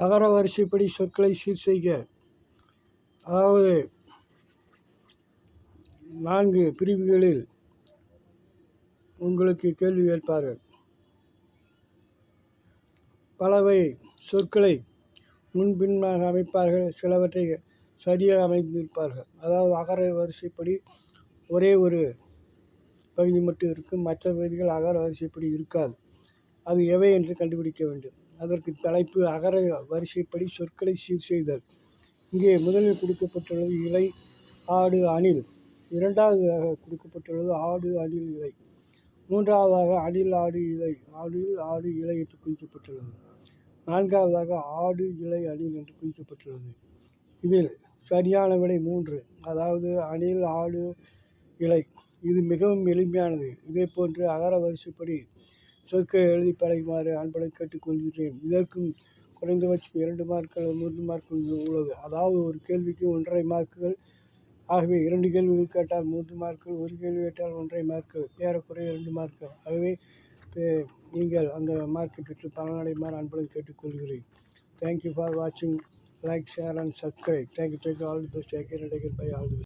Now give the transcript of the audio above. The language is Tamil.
அகர வரிசைப்படி சொற்களை சீர் செய்க. அதாவது 4 பிரிவுகளில் உங்களுக்கு கேள்வி கேட்பார்கள். பலவை சொற்களை முன்பின்னாக அமைப்பார்கள், சிலவற்றை சரியாக அமைந்திருப்பார்கள். அதாவது அகர வரிசைப்படி ஒரே ஒரு பகுதி மட்டும் இருக்கும், மற்ற பகுதிகள் அகர வரிசைப்படி இருக்காது. அது எவை என்று கண்டுபிடிக்க வேண்டும். அதற்கு தலைப்பு அகர வரிசைப்படி சொற்களை சீர் செய்தல். இங்கே முதலில் கொடுக்கப்பட்டுள்ளது இலை, ஆடு, அணில். இரண்டாவதாக கொடுக்கப்பட்டுள்ளது ஆடு, அணில், இலை. மூன்றாவதாக அணில், ஆடு, இலை, அணில், ஆடு, இலை என்று குறிக்கப்பட்டுள்ளது. நான்காவதாக ஆடு, இலை, அணில் என்று குறிக்கப்பட்டுள்ளது. இதில் சரியான விடை 3, அதாவது அணில், ஆடு, இலை. இது மிகவும் எளிமையானது. இதே போன்று அகர வரிசைப்படி சொற்களை எழுதி பழகுமாறு அன்புடன் கேட்டுக்கொள்கிறேன். இதற்கும் குறைந்தபட்சம் 2 மார்க்குகள் 3 மார்க்குகள் உள்ளது. அதாவது ஒரு கேள்விக்கு 1.5 மார்க்குகள். ஆகவே 2 கேள்விகள் கேட்டால் 3 மார்க்குகள், ஒரு கேள்வி கேட்டால் 1.5 மார்க்குகள், ஏறக்குறைய 2 மார்க்குகள். ஆகவே நீங்கள் அந்த மார்க்கை பெற்று பலனடைமாறு அன்புடன் கேட்டுக்கொள்கிறேன். தேங்க்யூ ஃபார் வாட்சிங். Like, share and subscribe. Thank you. All the best. Take care. Bye. All the best.